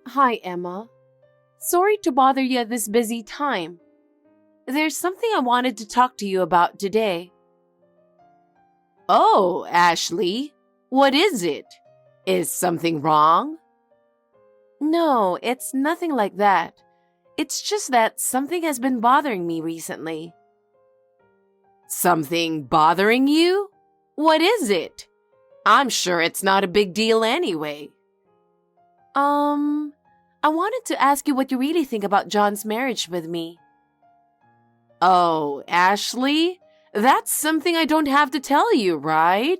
Hi, Emma. Sorry to bother you at this busy time. There's something I wanted to talk to you about today. Oh, Ashley, what is it? Is something wrong? No, it's nothing like that. It's just that something has been bothering me recently. Something bothering you? What is it? I'm sure it's not a big deal anyway. I wanted to ask you what you really think about John's marriage with me. Oh, Ashley, that's something I don't have to tell you, right?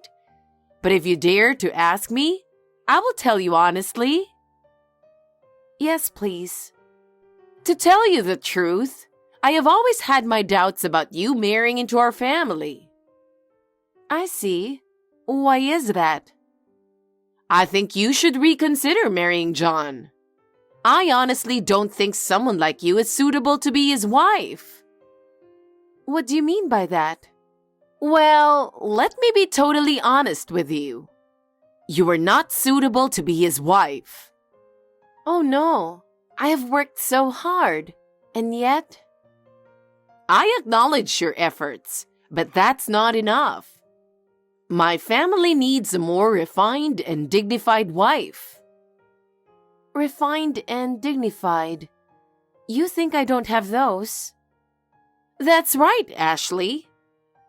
But if you dare to ask me, I will tell you honestly. Yes, please. To tell you the truth, I have always had my doubts about you marrying into our family. I see. Why is that? I think you should reconsider marrying John. I honestly don't think someone like you is suitable to be his wife. What do you mean by that? Well, let me be totally honest with you. You are not suitable to be his wife. Oh no, I have worked so hard, and yet… I acknowledge your efforts, but that's not enough. My family needs a more refined and dignified wife. Refined and dignified. You think I don't have those? That's right, Ashley.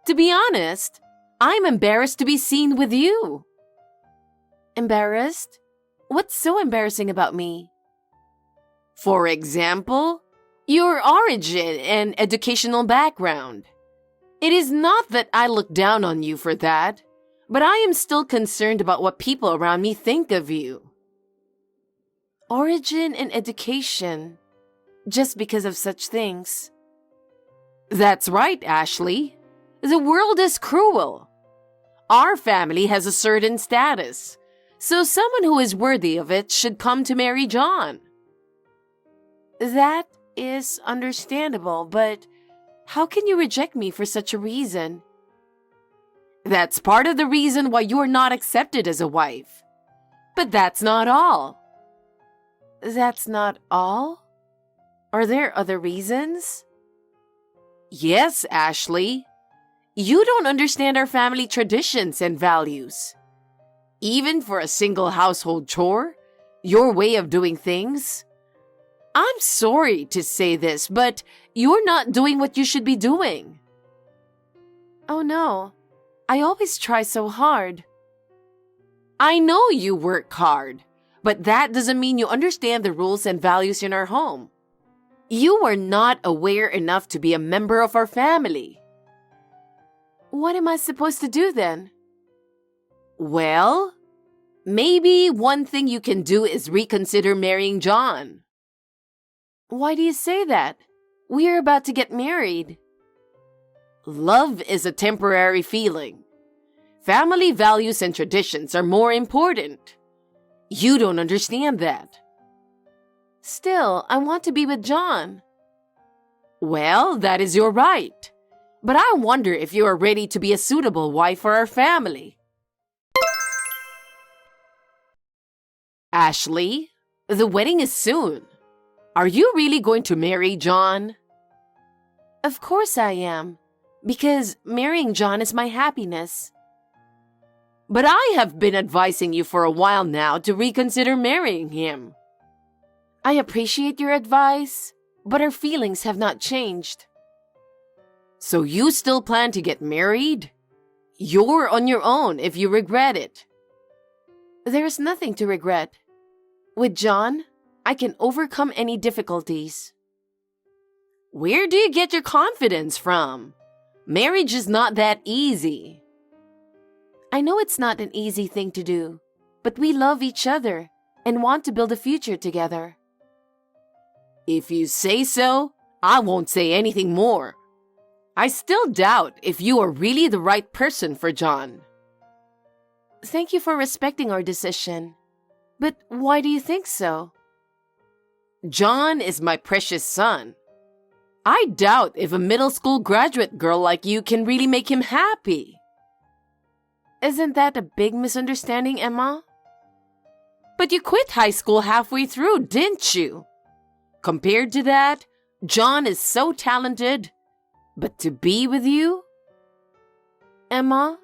To be honest, I'm embarrassed to be seen with you. Embarrassed? What's so embarrassing about me? For example, your origin and educational background. It is not that I look down on you for that, but I am still concerned about what people around me think of you. Origin and education. Just because of such things. That's right, Ashley. The world is cruel. Our family has a certain status, so someone who is worthy of it should come to marry John. That is understandable, but how can you reject me for such a reason? That's part of the reason why you're not accepted as a wife. But that's not all. That's not all? Are there other reasons? Yes, Ashley. You don't understand our family traditions and values. Even for a single household chore, your way of doing things. I'm sorry to say this, but you're not doing what you should be doing. Oh no, I always try so hard. I know you work hard, but that doesn't mean you understand the rules and values in our home. You are not aware enough to be a member of our family. What am I supposed to do then? Well, maybe one thing you can do is reconsider marrying John. Why do you say that? We are about to get married. Love is a temporary feeling. Family values and traditions are more important. You don't understand that. Still, I want to be with John. Well, that is your right. But I wonder if you are ready to be a suitable wife for our family. Ashley, the wedding is soon. Are you really going to marry John? Of course I am, because marrying John is my happiness. But I have been advising you for a while now to reconsider marrying him. I appreciate your advice, but our feelings have not changed. So you still plan to get married? You're on your own if you regret it. There is nothing to regret. With John, I can overcome any difficulties. Where do you get your confidence from? Marriage is not that easy. I know it's not an easy thing to do, but we love each other and want to build a future together. If you say so, I won't say anything more. I still doubt if you are really the right person for John. Thank you for respecting our decision. But why do you think so? John is my precious son. I doubt if a middle school graduate girl like you can really make him happy. Isn't that a big misunderstanding, Emma? But you quit high school halfway through, didn't you? Compared to that, John is so talented. But to be with you? Emma,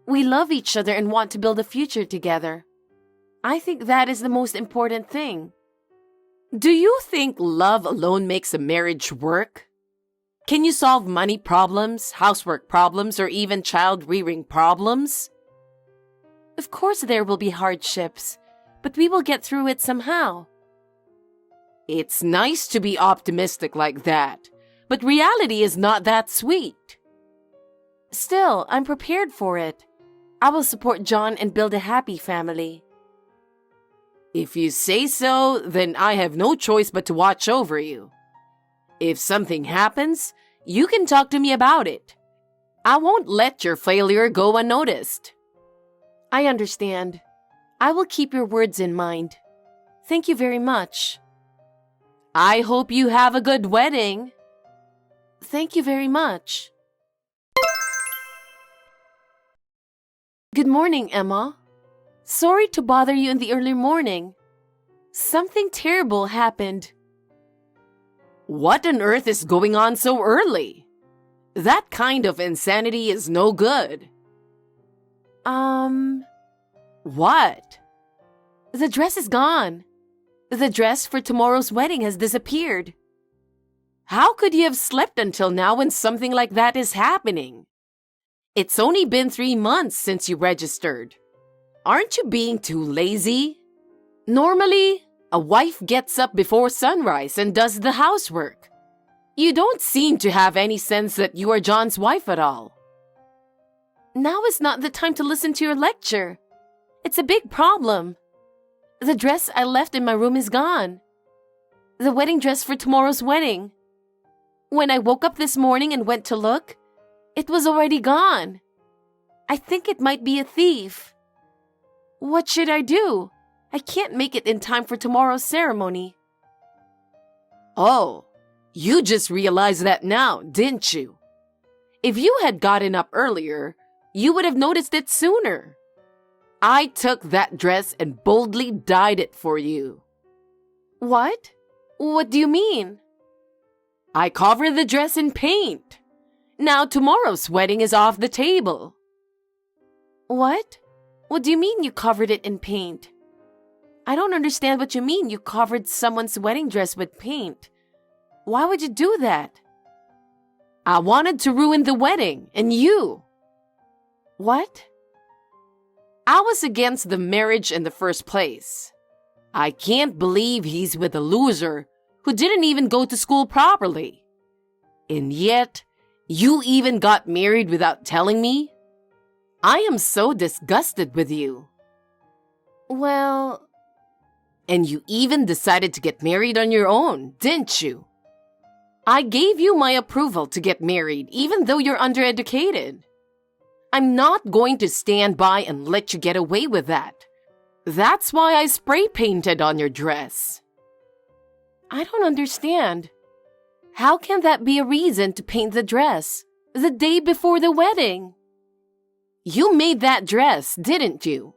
we love each other and want to build a future together. I think that is the most important thing. Do you think love alone makes a marriage work? Can you solve money problems, housework problems, or even child-rearing problems? Of course there will be hardships, but we will get through it somehow. It's nice to be optimistic like that, but reality is not that sweet. Still, I'm prepared for it. I will support John and build a happy family. If you say so, then I have no choice but to watch over you. If something happens, you can talk to me about it. I won't let your failure go unnoticed. I understand. I will keep your words in mind. Thank you very much. I hope you have a good wedding. Thank you very much. Good morning, Emma. Sorry to bother you in the early morning. Something terrible happened. What on earth is going on so early? That kind of insanity is no good. What? The dress is gone. The dress for tomorrow's wedding has disappeared. How could you have slept until now when something like that is happening? It's only been 3 months since you registered. Aren't you being too lazy? Normally, a wife gets up before sunrise and does the housework. You don't seem to have any sense that you are John's wife at all. Now is not the time to listen to your lecture. It's a big problem. The dress I left in my room is gone. The wedding dress for tomorrow's wedding. When I woke up this morning and went to look, it was already gone. I think it might be a thief. What should I do? I can't make it in time for tomorrow's ceremony. Oh, you just realized that now, didn't you? If you had gotten up earlier, you would have noticed it sooner. I took that dress and boldly dyed it for you. What? What do you mean? I covered the dress in paint. Now tomorrow's wedding is off the table. What? What do you mean you covered it in paint? I don't understand what you mean you covered someone's wedding dress with paint. Why would you do that? I wanted to ruin the wedding, and you. What? I was against the marriage in the first place. I can't believe he's with a loser who didn't even go to school properly. And yet, you even got married without telling me? I am so disgusted with you. Well... And you even decided to get married on your own, didn't you? I gave you my approval to get married, even though you're undereducated. I'm not going to stand by and let you get away with that. That's why I spray painted on your dress. I don't understand. How can that be a reason to paint the dress the day before the wedding? You made that dress, didn't you?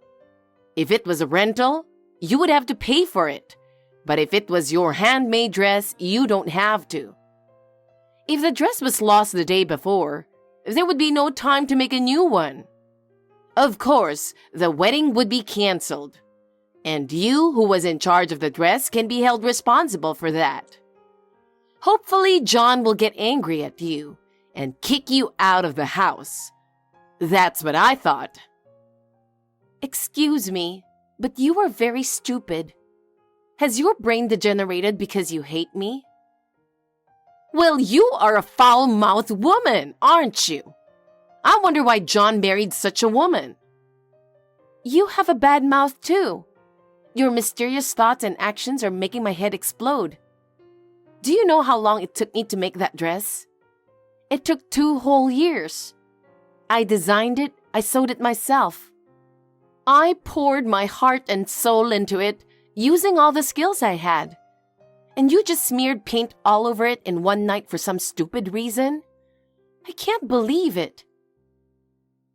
If it was a rental, you would have to pay for it. But if it was your handmade dress, you don't have to. If the dress was lost the day before, there would be no time to make a new one. Of course, the wedding would be canceled. And you, who was in charge of the dress, can be held responsible for that. Hopefully, John will get angry at you and kick you out of the house. That's what I thought. Excuse me, but you are very stupid. Has your brain degenerated because you hate me? Well, you are a foul-mouthed woman, aren't you? I wonder why John married such a woman. You have a bad mouth too. Your mysterious thoughts and actions are making my head explode. Do you know how long it took me to make that dress? It took 2 whole years. I designed it, I sewed it myself. I poured my heart and soul into it, using all the skills I had. And you just smeared paint all over it in one night for some stupid reason? I can't believe it.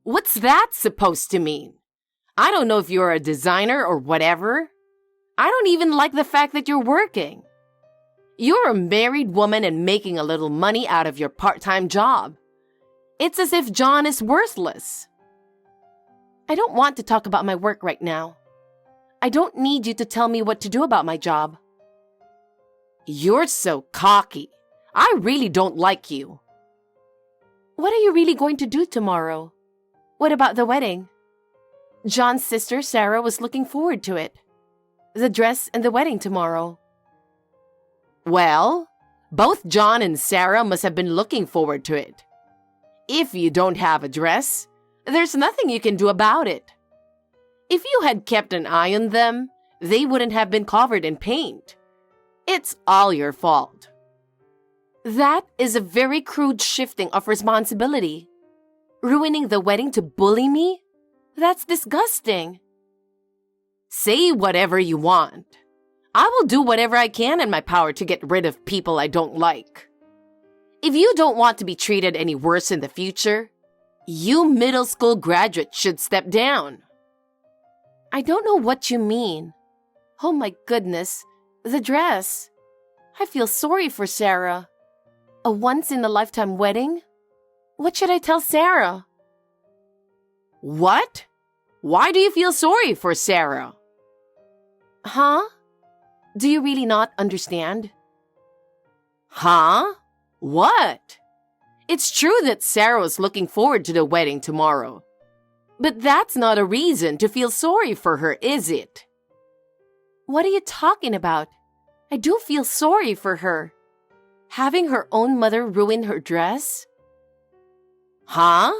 What's that supposed to mean? I don't know if you're a designer or whatever, I don't even like the fact that you're working. You're a married woman and making a little money out of your part-time job. It's as if John is worthless. I don't want to talk about my work right now. I don't need you to tell me what to do about my job. You're so cocky. I really don't like you. What are you really going to do tomorrow? What about the wedding? John's sister, Sarah, was looking forward to it. The dress and the wedding tomorrow. Well, both John and Sarah must have been looking forward to it. If you don't have a dress, there's nothing you can do about it. If you had kept an eye on them, they wouldn't have been covered in paint. It's all your fault. That is a very crude shifting of responsibility. Ruining the wedding to bully me? That's disgusting. Say whatever you want. I will do whatever I can in my power to get rid of people I don't like. If you don't want to be treated any worse in the future, you middle school graduates should step down. I don't know what you mean. Oh my goodness, the dress. I feel sorry for Sarah. A once-in-a-lifetime wedding? What should I tell Sarah? What? Why do you feel sorry for Sarah? Huh? Do you really not understand? Huh? What? It's true that Sarah was looking forward to the wedding tomorrow. But that's not a reason to feel sorry for her, is it? What are you talking about? I do feel sorry for her. Having her own mother ruin her dress? Huh?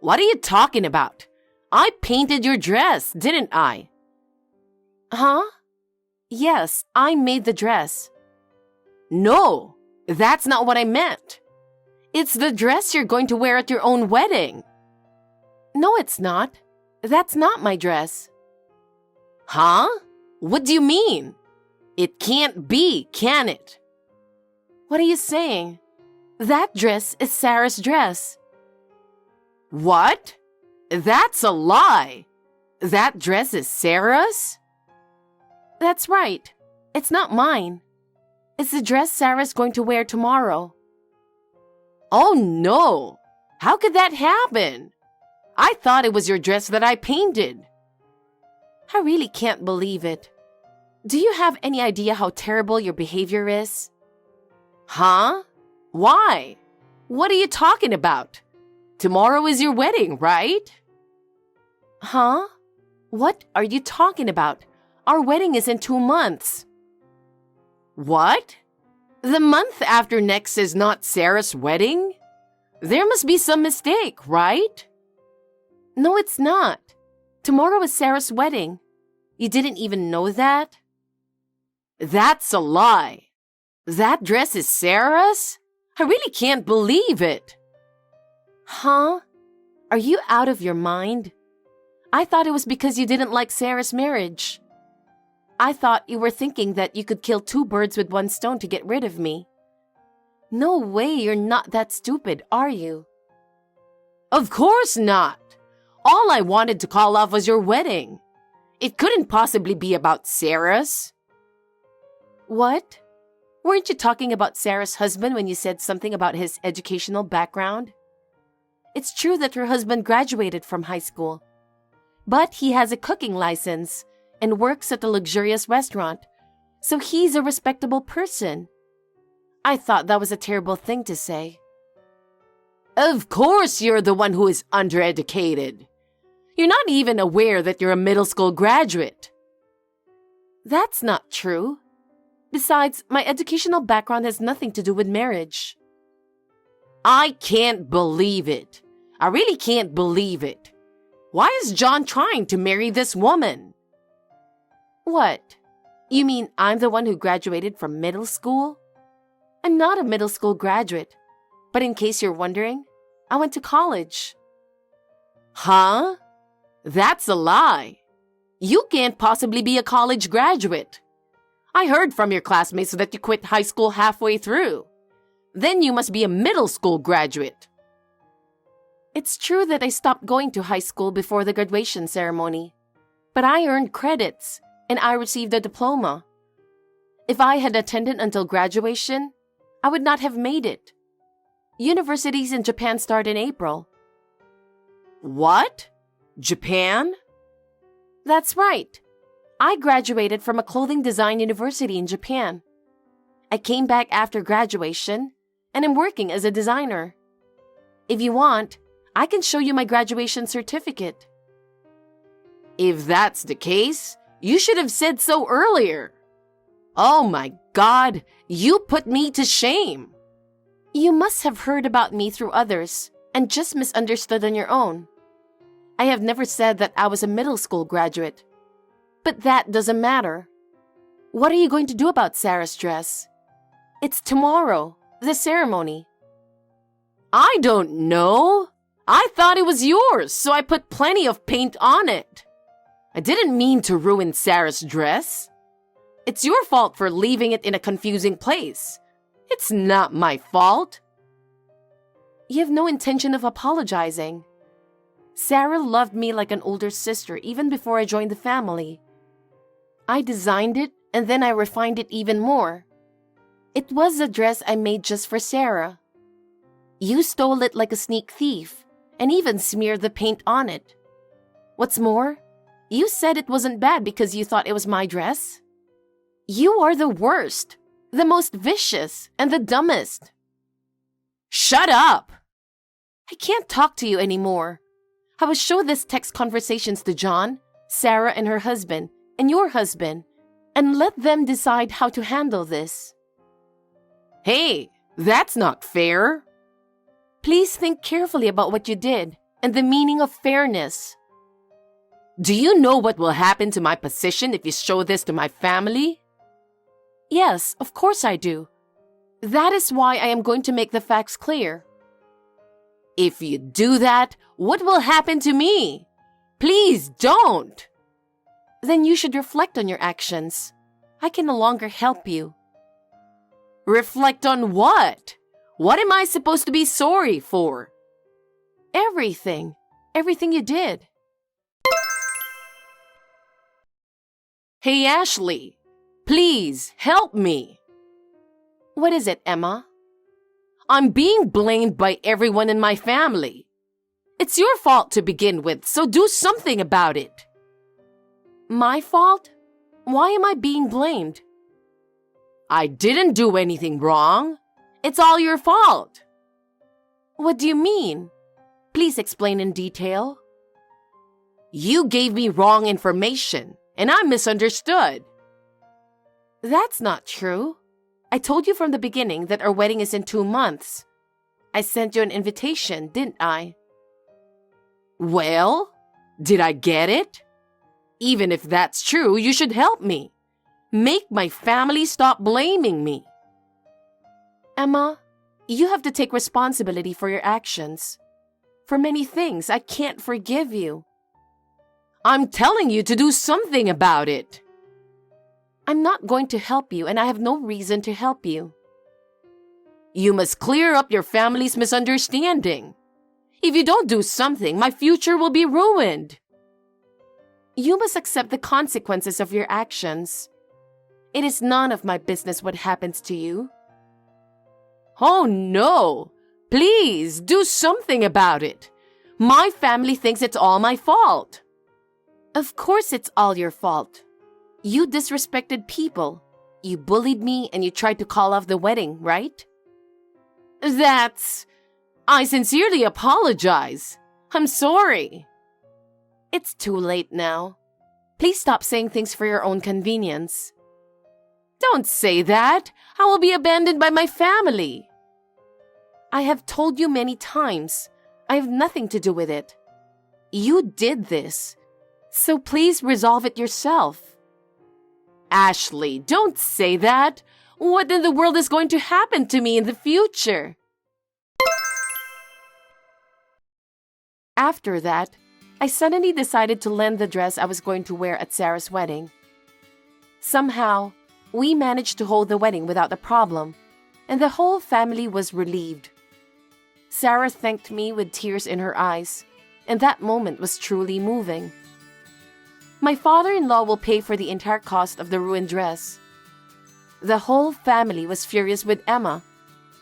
What are you talking about? I painted your dress, didn't I? Huh? Yes, I made the dress. No, that's not what I meant. It's the dress you're going to wear at your own wedding. No, it's not. That's not my dress. Huh? What do you mean? It can't be, can it? What are you saying? That dress is Sarah's dress. What? That's a lie. That dress is Sarah's? That's right. It's not mine. It's the dress Sarah's going to wear tomorrow. Oh no! How could that happen? I thought it was your dress that I painted. I really can't believe it. Do you have any idea how terrible your behavior is? Huh? Why? What are you talking about? Tomorrow is your wedding, right? Huh? What are you talking about? Our wedding is in 2 months. What? The month after next is not Sarah's wedding? There must be some mistake, right? No, it's not. Tomorrow is Sarah's wedding. You didn't even know that? That's a lie. That dress is Sarah's? I really can't believe it. Huh? Are you out of your mind? I thought it was because you didn't like Sarah's marriage. I thought you were thinking that you could kill 2 birds with 1 stone to get rid of me. No way, you're not that stupid, are you? Of course not. All I wanted to call off was your wedding. It couldn't possibly be about Sarah's. What? Weren't you talking about Sarah's husband when you said something about his educational background? It's true that her husband graduated from high school, but he has a cooking license and works at a luxurious restaurant, so he's a respectable person. I thought that was a terrible thing to say. Of course you're the one who is undereducated. You're not even aware that you're a middle school graduate. That's not true. Besides, my educational background has nothing to do with marriage. I can't believe it. I really can't believe it. Why is John trying to marry this woman? What? You mean I'm the one who graduated from middle school? I'm not a middle school graduate, but in case you're wondering, I went to college. Huh? That's a lie. You can't possibly be a college graduate. I heard from your classmates that you quit high school halfway through. Then you must be a middle school graduate. It's true that I stopped going to high school before the graduation ceremony, but I earned credits, and I received a diploma. If I had attended until graduation, I would not have made it. Universities in Japan start in April. What? Japan? That's right. I graduated from a clothing design university in Japan. I came back after graduation and am working as a designer. If you want, I can show you my graduation certificate. If that's the case, you should have said so earlier. Oh my God, you put me to shame. You must have heard about me through others and just misunderstood on your own. I have never said that I was a middle school graduate. But that doesn't matter. What are you going to do about Sarah's dress? It's tomorrow, the ceremony. I don't know. I thought it was yours, so I put plenty of paint on it. I didn't mean to ruin Sarah's dress. It's your fault for leaving it in a confusing place. It's not my fault. You have no intention of apologizing. Sarah loved me like an older sister even before I joined the family. I designed it and then I refined it even more. It was a dress I made just for Sarah. You stole it like a sneak thief and even smeared the paint on it. What's more, you said it wasn't bad because you thought it was my dress. You are the worst, the most vicious, and the dumbest. Shut up! I can't talk to you anymore. I will show this text conversations to John, Sarah and her husband, and your husband, and let them decide how to handle this. Hey, that's not fair. Please think carefully about what you did and the meaning of fairness. Do you know what will happen to my position if you show this to my family? Yes, of course I do. That is why I am going to make the facts clear. If you do that, what will happen to me? Please don't. Then you should reflect on your actions. I can no longer help you. Reflect on what? What am I supposed to be sorry for? Everything. Everything you did. Hey, Ashley, please help me. What is it, Emma? I'm being blamed by everyone in my family. It's your fault to begin with, so do something about it. My fault? Why am I being blamed? I didn't do anything wrong. It's all your fault. What do you mean? Please explain in detail. You gave me wrong information, and I misunderstood. That's not true. I told you from the beginning that our wedding is in 2 months. I sent you an invitation, didn't I? Well, did I get it? Even if that's true, you should help me. Make my family stop blaming me. Emma, you have to take responsibility for your actions. For many things, I can't forgive you. I'm telling you to do something about it. I'm not going to help you, and I have no reason to help you. You must clear up your family's misunderstanding. If you don't do something, my future will be ruined. You must accept the consequences of your actions. It is none of my business what happens to you. Oh no! Please do something about it. My family thinks it's all my fault. Of course it's all your fault. You disrespected people. You bullied me and you tried to call off the wedding, right? I sincerely apologize. I'm sorry. It's too late now. Please stop saying things for your own convenience. Don't say that. I will be abandoned by my family. I have told you many times. I have nothing to do with it. You did this. So please resolve it yourself. Ashley, don't say that. What in the world is going to happen to me in the future? After that, I suddenly decided to lend the dress I was going to wear at Sarah's wedding. Somehow, we managed to hold the wedding without a problem, and the whole family was relieved. Sarah thanked me with tears in her eyes, and that moment was truly moving. My father-in-law will pay for the entire cost of the ruined dress. The whole family was furious with Emma,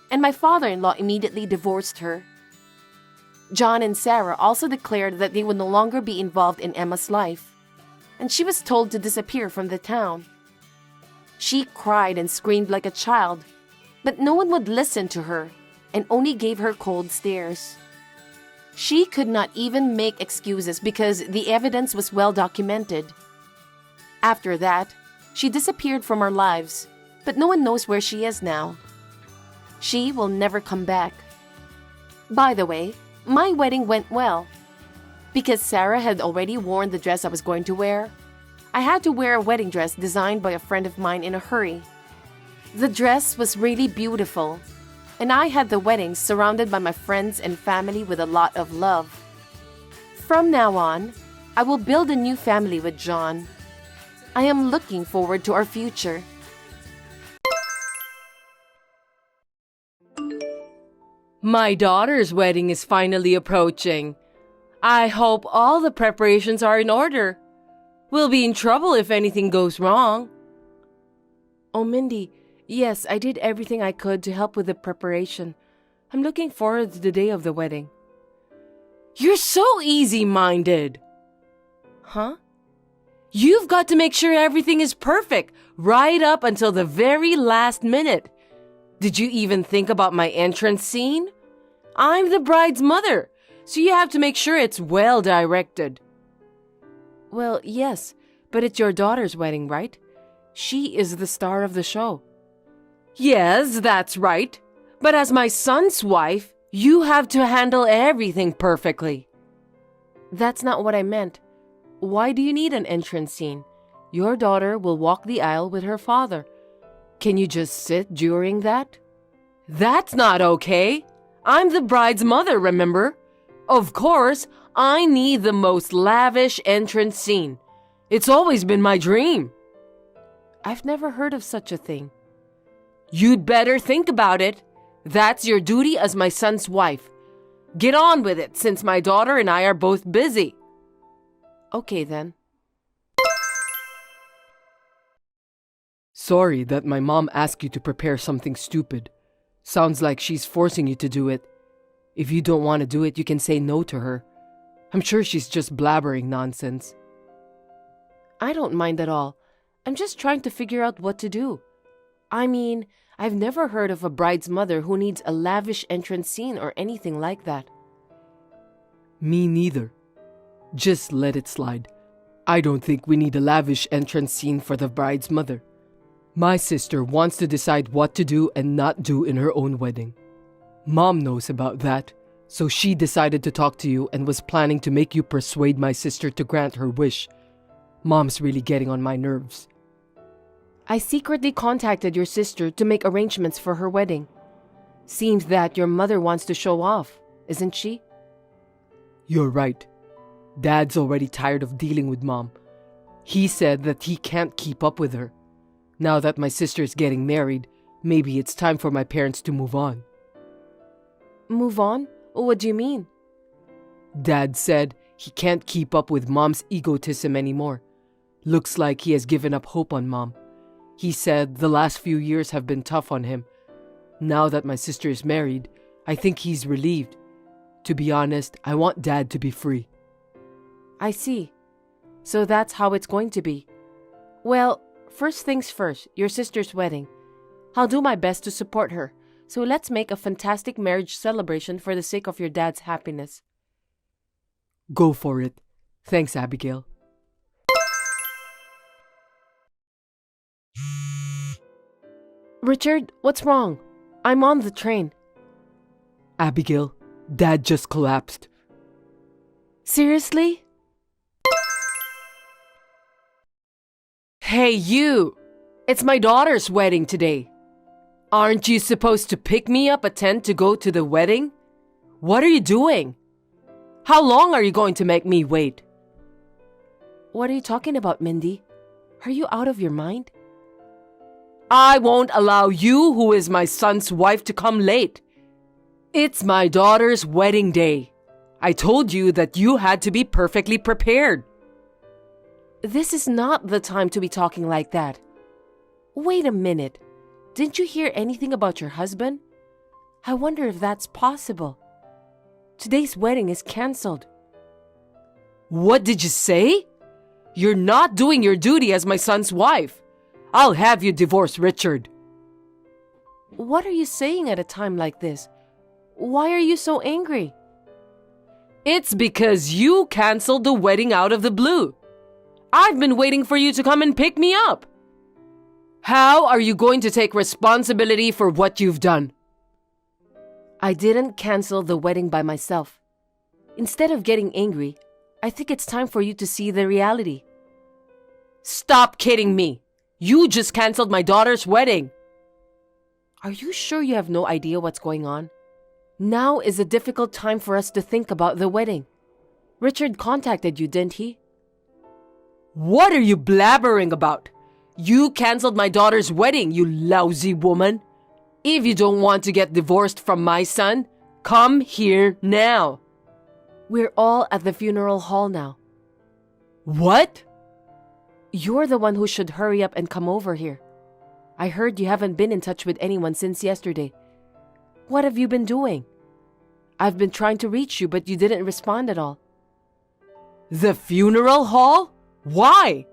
and my father-in-law immediately divorced her. John and Sarah also declared that they would no longer be involved in Emma's life, and she was told to disappear from the town. She cried and screamed like a child, but no one would listen to her and only gave her cold stares. She could not even make excuses because the evidence was well documented. After that, she disappeared from our lives, but no one knows where she is now. She will never come back. By the way, my wedding went well. Because Sarah had already worn the dress I was going to wear, I had to wear a wedding dress designed by a friend of mine in a hurry. The dress was really beautiful, and I had the wedding surrounded by my friends and family with a lot of love. From now on, I will build a new family with John. I am looking forward to our future. My daughter's wedding is finally approaching. I hope all the preparations are in order. We'll be in trouble if anything goes wrong. Oh, Mindy, yes, I did everything I could to help with the preparation. I'm looking forward to the day of the wedding. You're so easy-minded. Huh? You've got to make sure everything is perfect right up until the very last minute. Did you even think about my entrance scene? I'm the bride's mother, so you have to make sure it's well directed. Well, yes, but it's your daughter's wedding, right? She is the star of the show. Yes, that's right. But as my son's wife, you have to handle everything perfectly. That's not what I meant. Why do you need an entrance scene? Your daughter will walk the aisle with her father. Can you just sit during that? That's not okay. I'm the bride's mother, remember? Of course, I need the most lavish entrance scene. It's always been my dream. I've never heard of such a thing. You'd better think about it. That's your duty as my son's wife. Get on with it since my daughter and I are both busy. Okay then. Sorry that my mom asked you to prepare something stupid. Sounds like she's forcing you to do it. If you don't want to do it, you can say no to her. I'm sure she's just blabbering nonsense. I don't mind at all. I'm just trying to figure out what to do. I mean, I've never heard of a bride's mother who needs a lavish entrance scene or anything like that. Me neither. Just let it slide. I don't think we need a lavish entrance scene for the bride's mother. My sister wants to decide what to do and not do in her own wedding. Mom knows about that, so she decided to talk to you and was planning to make you persuade my sister to grant her wish. Mom's really getting on my nerves. I secretly contacted your sister to make arrangements for her wedding. Seems that your mother wants to show off, isn't she? You're right. Dad's already tired of dealing with Mom. He said that he can't keep up with her. Now that my sister is getting married, maybe it's time for my parents to move on. Move on? What do you mean? Dad said he can't keep up with Mom's egotism anymore. Looks like he has given up hope on Mom. He said the last few years have been tough on him. Now that my sister is married, I think he's relieved. To be honest, I want Dad to be free. I see. So that's how it's going to be. Well, first things first, your sister's wedding. I'll do my best to support her. So let's make a fantastic marriage celebration for the sake of your dad's happiness. Go for it. Thanks, Abigail. Richard, what's wrong? I'm on the train. Abigail, Dad just collapsed. Seriously? Hey, you! It's my daughter's wedding today. Aren't you supposed to pick me up at 10 to go to the wedding? What are you doing? How long are you going to make me wait? What are you talking about, Mindy? Are you out of your mind? I won't allow you, who is my son's wife, to come late. It's my daughter's wedding day. I told you that you had to be perfectly prepared. This is not the time to be talking like that. Wait a minute. Didn't you hear anything about your husband? I wonder if that's possible. Today's wedding is canceled. What did you say? You're not doing your duty as my son's wife. I'll have you divorce Richard. What are you saying at a time like this? Why are you so angry? It's because you canceled the wedding out of the blue. I've been waiting for you to come and pick me up. How are you going to take responsibility for what you've done? I didn't cancel the wedding by myself. Instead of getting angry, I think it's time for you to see the reality. Stop kidding me. You just canceled my daughter's wedding. Are you sure you have no idea what's going on? Now is a difficult time for us to think about the wedding. Richard contacted you, didn't he? What are you blabbering about? You canceled my daughter's wedding, you lousy woman. If you don't want to get divorced from my son, come here now. We're all at the funeral hall now. What? You're the one who should hurry up and come over here. I heard you haven't been in touch with anyone since yesterday. What have you been doing? I've been trying to reach you, but you didn't respond at all. The funeral hall? Why?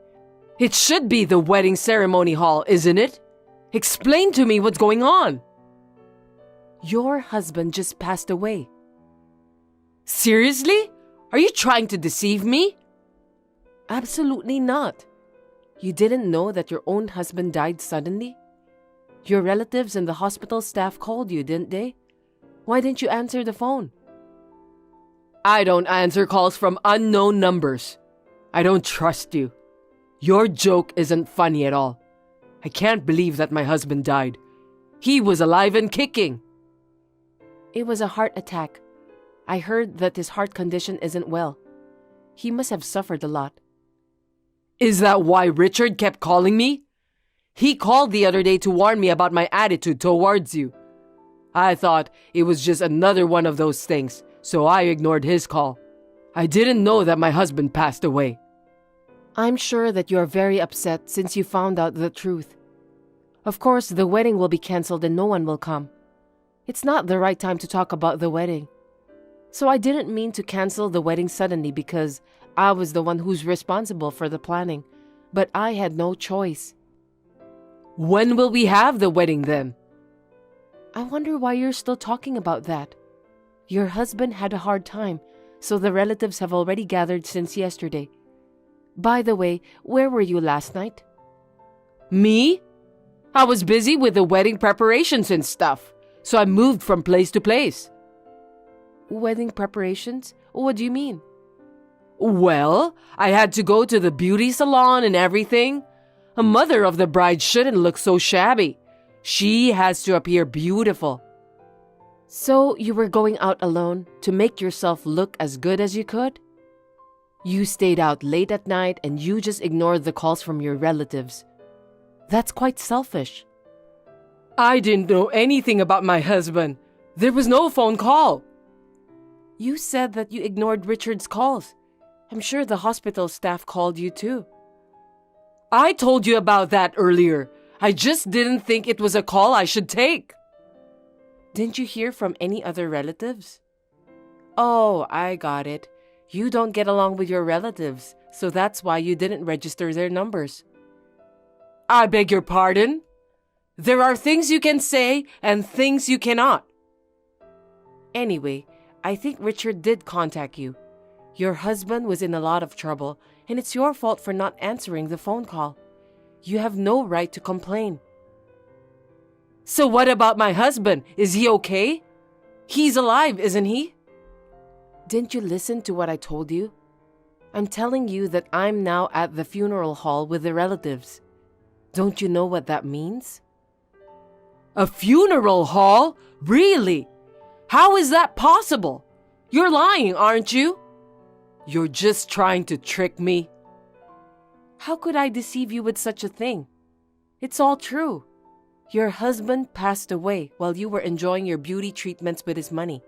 It should be the wedding ceremony hall, isn't it? Explain to me what's going on. Your husband just passed away. Seriously? Are you trying to deceive me? Absolutely not. You didn't know that your own husband died suddenly? Your relatives and the hospital staff called you, didn't they? Why didn't you answer the phone? I don't answer calls from unknown numbers. I don't trust you. Your joke isn't funny at all. I can't believe that my husband died. He was alive and kicking. It was a heart attack. I heard that his heart condition isn't well. He must have suffered a lot. Is that why Richard kept calling me? He called the other day to warn me about my attitude towards you. I thought it was just another one of those things, so I ignored his call. I didn't know that my husband passed away. I'm sure that you're very upset since you found out the truth. Of course, the wedding will be canceled and no one will come. It's not the right time to talk about the wedding. So I didn't mean to cancel the wedding suddenly because I was the one who's responsible for the planning, but I had no choice. When will we have the wedding then? I wonder why you're still talking about that. Your husband had a hard time, so the relatives have already gathered since yesterday. By the way, where were you last night? Me? I was busy with the wedding preparations and stuff, so I moved from place to place. Wedding preparations? What do you mean? Well, I had to go to the beauty salon and everything. A mother of the bride shouldn't look so shabby. She has to appear beautiful. So you were going out alone to make yourself look as good as you could? You stayed out late at night and you just ignored the calls from your relatives. That's quite selfish. I didn't know anything about my husband. There was no phone call. You said that you ignored Richard's calls. I'm sure the hospital staff called you too. I told you about that earlier. I just didn't think it was a call I should take. Didn't you hear from any other relatives? Oh, I got it. You don't get along with your relatives, so that's why you didn't register their numbers. I beg your pardon? There are things you can say and things you cannot. Anyway, I think Richard did contact you. Your husband was in a lot of trouble, and it's your fault for not answering the phone call. You have no right to complain. So what about my husband? Is he okay? He's alive, isn't he? Didn't you listen to what I told you? I'm telling you that I'm now at the funeral hall with the relatives. Don't you know what that means? A funeral hall? Really? How is that possible? You're lying, aren't you? You're just trying to trick me. How could I deceive you with such a thing? It's all true. Your husband passed away while you were enjoying your beauty treatments with his money.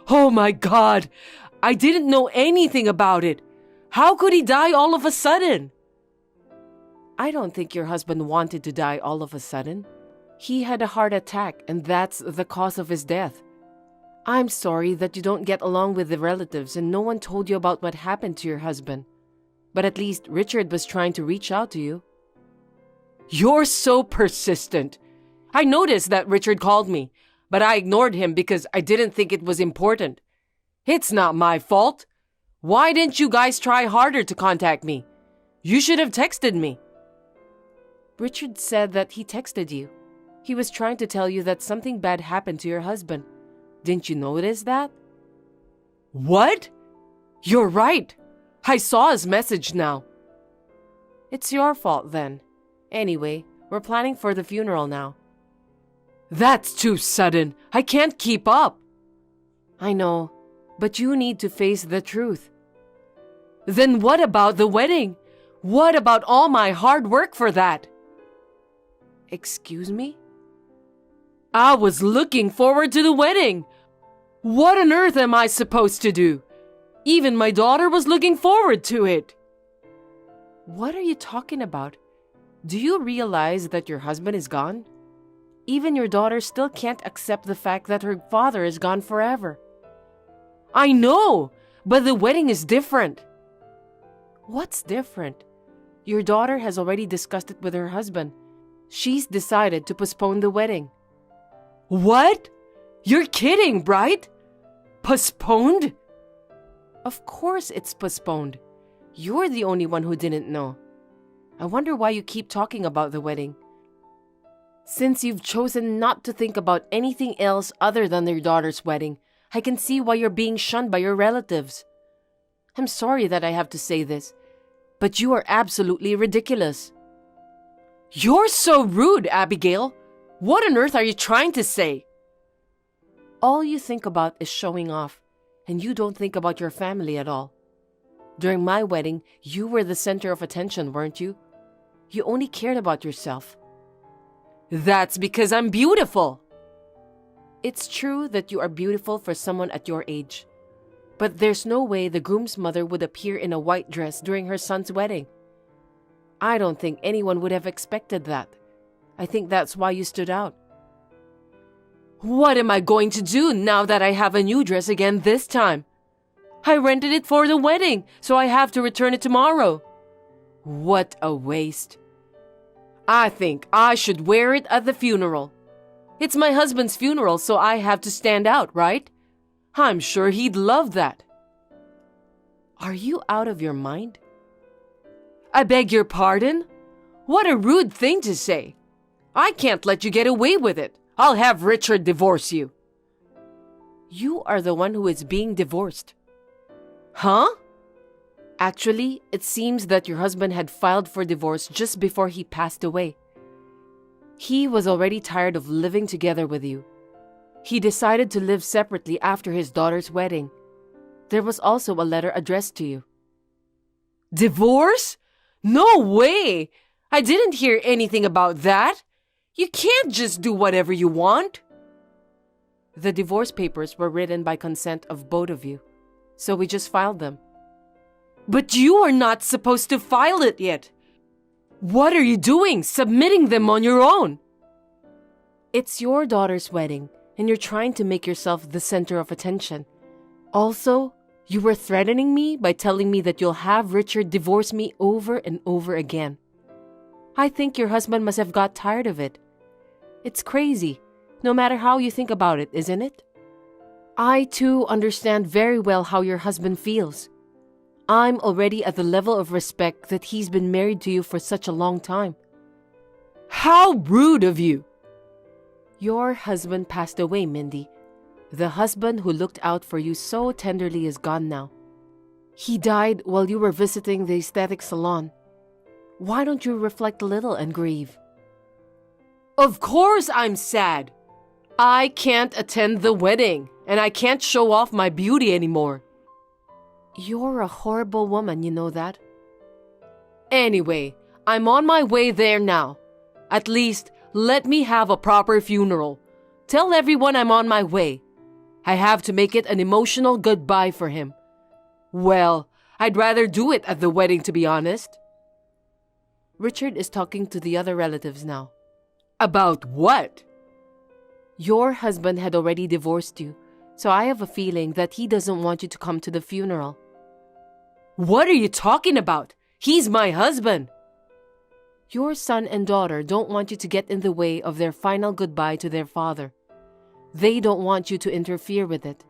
Oh my God! I didn't know anything about it. How could he die all of a sudden? I don't think your husband wanted to die all of a sudden. He had a heart attack, and that's the cause of his death. I'm sorry that you don't get along with the relatives and no one told you about what happened to your husband. But at least Richard was trying to reach out to you. You're so persistent. I noticed that Richard called me, but I ignored him because I didn't think it was important. It's not my fault. Why didn't you guys try harder to contact me? You should have texted me. Richard said that he texted you. He was trying to tell you that something bad happened to your husband. Didn't you notice that? What? You're right. I saw his message now. It's your fault then. Anyway, we're planning for the funeral now. That's too sudden. I can't keep up. I know, but you need to face the truth. Then what about the wedding? What about all my hard work for that? Excuse me? I was looking forward to the wedding. What on earth am I supposed to do? Even my daughter was looking forward to it. What are you talking about? Do you realize that your husband is gone? Even your daughter still can't accept the fact that her father is gone forever. I know, but the wedding is different. What's different? Your daughter has already discussed it with her husband. She's decided to postpone the wedding. What? You're kidding, right? Postponed? Of course it's postponed. You're the only one who didn't know. I wonder why you keep talking about the wedding. Since you've chosen not to think about anything else other than your daughter's wedding, I can see why you're being shunned by your relatives. I'm sorry that I have to say this, but you are absolutely ridiculous. You're so rude, Abigail. What on earth are you trying to say? All you think about is showing off, and you don't think about your family at all. During my wedding, you were the center of attention, weren't you? You only cared about yourself. That's because I'm beautiful. It's true that you are beautiful for someone at your age. But there's no way the groom's mother would appear in a white dress during her son's wedding. I don't think anyone would have expected that. I think that's why you stood out. What am I going to do now that I have a new dress again this time? I rented it for the wedding, so I have to return it tomorrow. What a waste. I think I should wear it at the funeral. It's my husband's funeral, so I have to stand out, right? I'm sure he'd love that. Are you out of your mind? I beg your pardon? What a rude thing to say. I can't let you get away with it. I'll have Richard divorce you. You are the one who is being divorced. Huh? Actually, it seems that your husband had filed for divorce just before he passed away. He was already tired of living together with you. He decided to live separately after his daughter's wedding. There was also a letter addressed to you. Divorce? No way! I didn't hear anything about that. You can't just do whatever you want. The divorce papers were written by consent of both of you, so we just filed them. But you are not supposed to file it yet. What are you doing, submitting them on your own? It's your daughter's wedding, and you're trying to make yourself the center of attention. Also, you were threatening me by telling me that you'll have Richard divorce me over and over again. I think your husband must have got tired of it. It's crazy, no matter how you think about it, isn't it? I, too, understand very well how your husband feels. I'm already at the level of respect that he's been married to you for such a long time. How rude of you! Your husband passed away, Mindy. The husband who looked out for you so tenderly is gone now. He died while you were visiting the aesthetic salon. Why don't you reflect a little and grieve? Of course I'm sad. I can't attend the wedding, and I can't show off my beauty anymore. You're a horrible woman, you know that? Anyway, I'm on my way there now. At least, let me have a proper funeral. Tell everyone I'm on my way. I have to make it an emotional goodbye for him. Well, I'd rather do it at the wedding, to be honest. Richard is talking to the other relatives now. About what? Your husband had already divorced you, so I have a feeling that he doesn't want you to come to the funeral. What are you talking about? He's my husband. Your son and daughter don't want you to get in the way of their final goodbye to their father. They don't want you to interfere with it.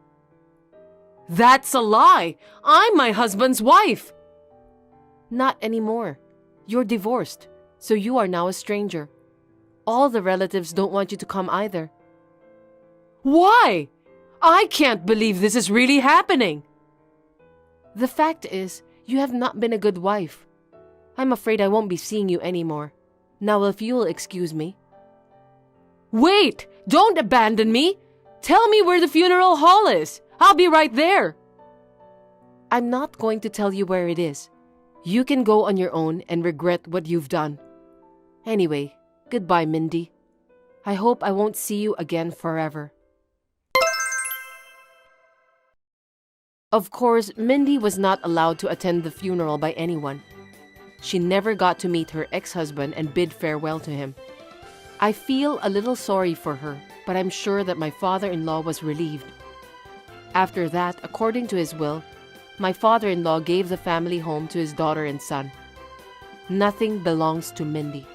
That's a lie! I'm my husband's wife! Not anymore. You're divorced, so you are now a stranger. All the relatives don't want you to come either. Why? I can't believe this is really happening. The fact is, you have not been a good wife. I'm afraid I won't be seeing you anymore. Now, if you'll excuse me. Wait! Don't abandon me! Tell me where the funeral hall is. I'll be right there. I'm not going to tell you where it is. You can go on your own and regret what you've done. Anyway, goodbye, Mindy. I hope I won't see you again forever. Of course, Mindy was not allowed to attend the funeral by anyone. She never got to meet her ex-husband and bid farewell to him. I feel a little sorry for her, but I'm sure that my father-in-law was relieved. After that, according to his will, my father-in-law gave the family home to his daughter and son. Nothing belongs to Mindy.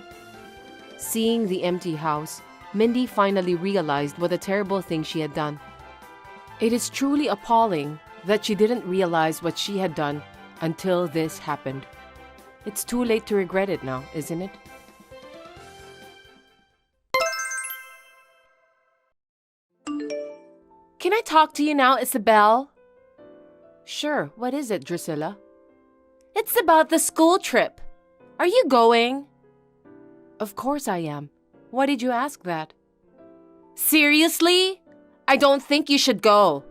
Seeing the empty house, Mindy finally realized what a terrible thing she had done. It is truly appalling that she didn't realize what she had done until this happened. It's too late to regret it now, isn't it? Can I talk to you now, Isabelle? Sure, what is it, Drusilla? It's about the school trip. Are you going? Of course I am. Why did you ask that? Seriously? I don't think you should go.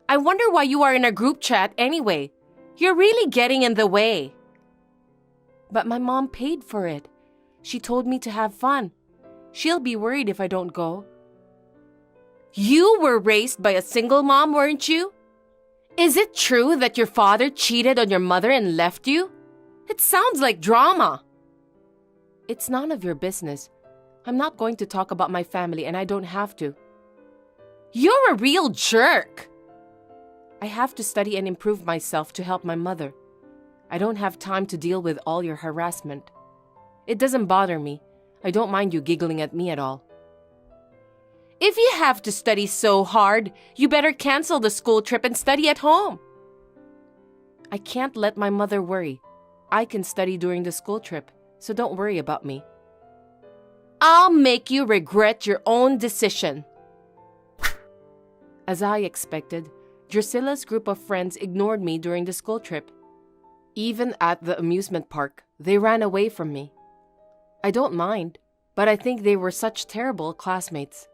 I wonder why you are in a group chat anyway. You're really getting in the way. But my mom paid for it. She told me to have fun. She'll be worried if I don't go. You were raised by a single mom, weren't you? Is it true that your father cheated on your mother and left you? It sounds like drama. It's none of your business. I'm not going to talk about my family and I don't have to. You're a real jerk. I have to study and improve myself to help my mother. I don't have time to deal with all your harassment. It doesn't bother me. I don't mind you giggling at me at all. If you have to study so hard, you better cancel the school trip and study at home. I can't let my mother worry. I can study during the school trip, so don't worry about me. I'll make you regret your own decision. As I expected, Drusilla's group of friends ignored me during the school trip. Even at the amusement park, they ran away from me. I don't mind, but I think they were such terrible classmates.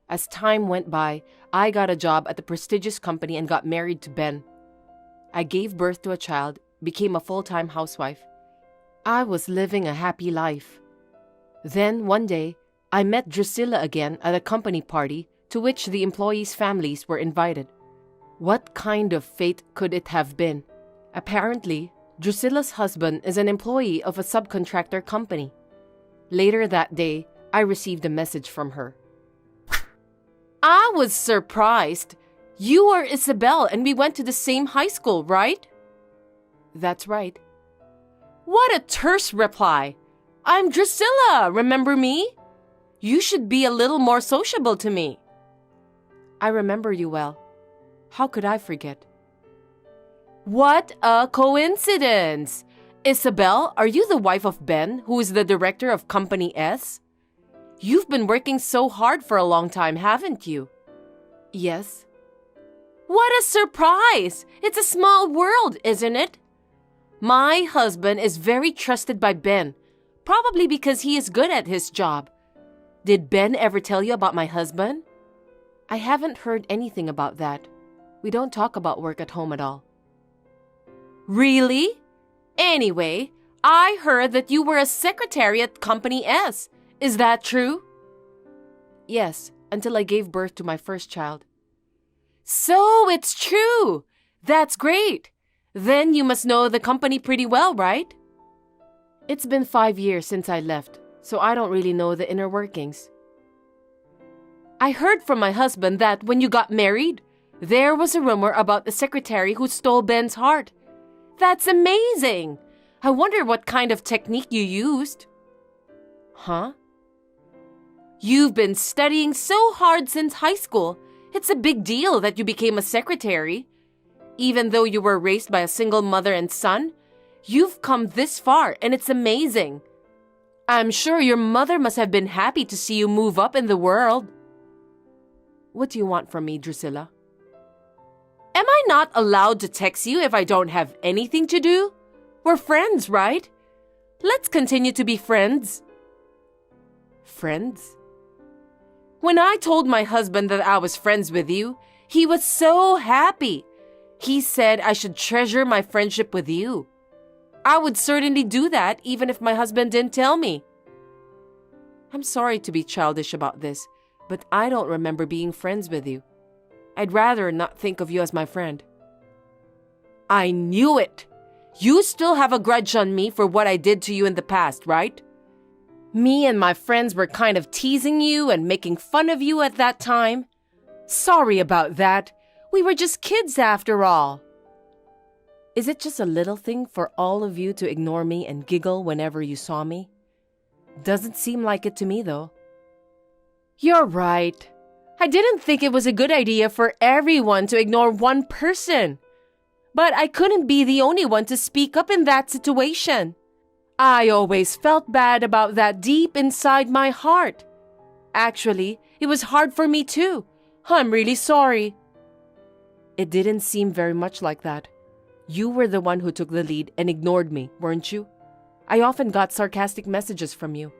As time went by, I got a job at the prestigious company and got married to Ben. I gave birth to a child, became a full-time housewife. I was living a happy life. Then, one day, I met Drusilla again at a company party to which the employees' families were invited. What kind of fate could it have been? Apparently, Drusilla's husband is an employee of a subcontractor company. Later that day, I received a message from her. I was surprised. You are Isabelle and we went to the same high school, right? That's right. What a terse reply. I'm Drusilla, remember me? You should be a little more sociable to me. I remember you well. How could I forget? What a coincidence! Isabelle, are you the wife of Ben, who is the director of Company S? You've been working so hard for a long time, haven't you? Yes. What a surprise! It's a small world, isn't it? My husband is very trusted by Ben, probably because he is good at his job. Did Ben ever tell you about my husband? I haven't heard anything about that. We don't talk about work at home at all. Really? Anyway, I heard that you were a secretary at Company S. Is that true? Yes, until I gave birth to my first child. So it's true! That's great! Then you must know the company pretty well, right? It's been 5 years since I left, so I don't really know the inner workings. I heard from my husband that when you got married, there was a rumor about the secretary who stole Ben's heart. That's amazing! I wonder what kind of technique you used. Huh? You've been studying so hard since high school. It's a big deal that you became a secretary. Even though you were raised by a single mother and son, you've come this far and it's amazing. I'm sure your mother must have been happy to see you move up in the world. What do you want from me, Drusilla? Am I not allowed to text you if I don't have anything to do? We're friends, right? Let's continue to be friends. Friends? When I told my husband that I was friends with you, he was so happy. He said I should treasure my friendship with you. I would certainly do that even if my husband didn't tell me. I'm sorry to be childish about this, but I don't remember being friends with you. I'd rather not think of you as my friend. I knew it. You still have a grudge on me for what I did to you in the past, right? Me and my friends were kind of teasing you and making fun of you at that time. Sorry about that. We were just kids after all. Is it just a little thing for all of you to ignore me and giggle whenever you saw me? Doesn't seem like it to me, though. You're right. I didn't think it was a good idea for everyone to ignore one person. But I couldn't be the only one to speak up in that situation. I always felt bad about that deep inside my heart. Actually, it was hard for me too. I'm really sorry. It didn't seem very much like that. You were the one who took the lead and ignored me, weren't you? I often got sarcastic messages from you.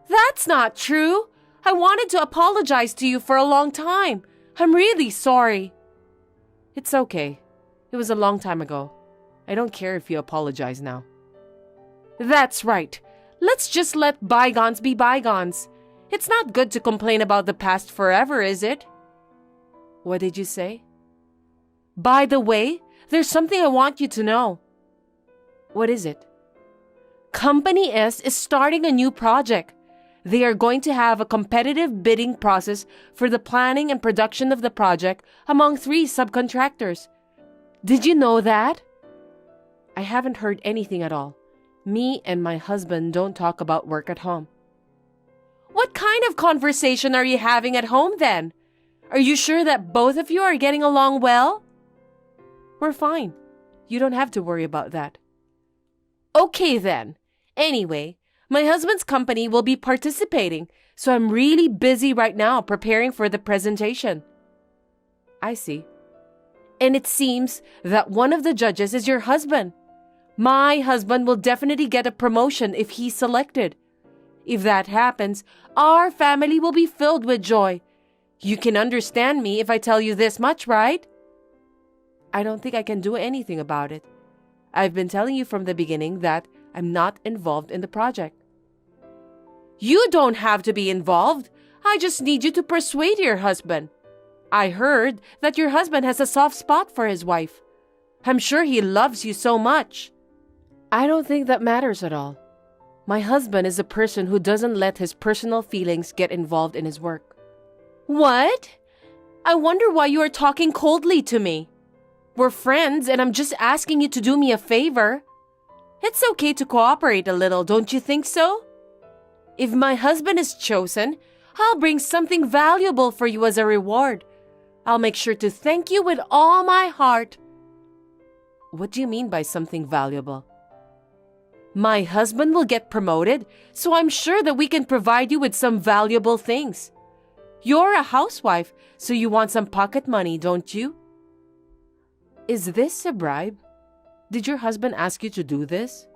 That's not true. I wanted to apologize to you for a long time. I'm really sorry. It's okay. It was a long time ago. I don't care if you apologize now. That's right. Let's just let bygones be bygones. It's not good to complain about the past forever, is it? What did you say? By the way, there's something I want you to know. What is it? Company S is starting a new project. They are going to have a competitive bidding process for the planning and production of the project among 3 subcontractors. Did you know that? I haven't heard anything at all. Me and my husband don't talk about work at home. What kind of conversation are you having at home then? Are you sure that both of you are getting along well? We're fine. You don't have to worry about that. Okay then. Anyway, my husband's company will be participating, so I'm really busy right now preparing for the presentation. I see. And it seems that one of the judges is your husband. My husband will definitely get a promotion if he's selected. If that happens, our family will be filled with joy. You can understand me if I tell you this much, right? I don't think I can do anything about it. I've been telling you from the beginning that I'm not involved in the project. You don't have to be involved. I just need you to persuade your husband. I heard that your husband has a soft spot for his wife. I'm sure he loves you so much. I don't think that matters at all. My husband is a person who doesn't let his personal feelings get involved in his work. What? I wonder why you are talking coldly to me. We're friends and I'm just asking you to do me a favor. It's okay to cooperate a little, don't you think so? If my husband is chosen, I'll bring something valuable for you as a reward. I'll make sure to thank you with all my heart. What do you mean by something valuable? My husband will get promoted, so I'm sure that we can provide you with some valuable things. You're a housewife, so you want some pocket money, don't you? Is this a bribe? Did your husband ask you to do this?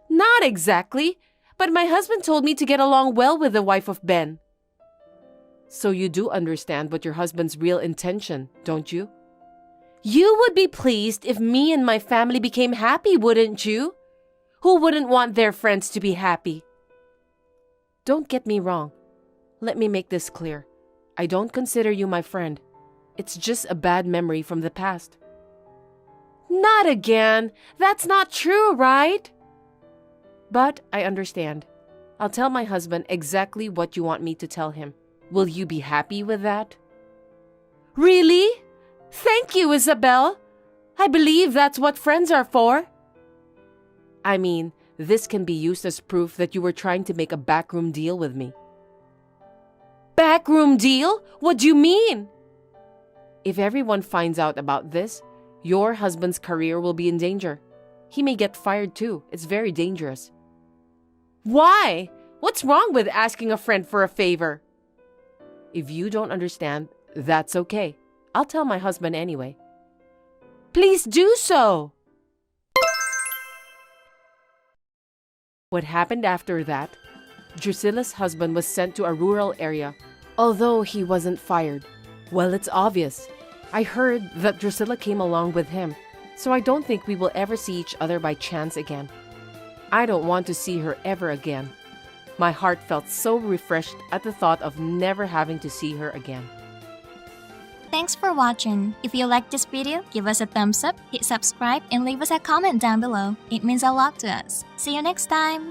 Not exactly, but my husband told me to get along well with the wife of Ben. So you do understand what your husband's real intention, don't you? You would be pleased if me and my family became happy, wouldn't you? Who wouldn't want their friends to be happy? Don't get me wrong. Let me make this clear. I don't consider you my friend. It's just a bad memory from the past. Not again. That's not true, right? But I understand. I'll tell my husband exactly what you want me to tell him. Will you be happy with that? Really? Thank you, Isabelle. I believe that's what friends are for. I mean, this can be used as proof that you were trying to make a backroom deal with me. Backroom deal? What do you mean? If everyone finds out about this, your husband's career will be in danger. He may get fired too. It's very dangerous. Why? What's wrong with asking a friend for a favor? If you don't understand, that's okay. I'll tell my husband anyway. Please do so. What happened after that? Drusilla's husband was sent to a rural area, although he wasn't fired. Well, it's obvious. I heard that Drusilla came along with him, so I don't think we will ever see each other by chance again. I don't want to see her ever again. My heart felt so refreshed at the thought of never having to see her again. Thanks for watching. If you liked this video, give us a thumbs up, hit subscribe, and leave us a comment down below. It means a lot to us. See you next time!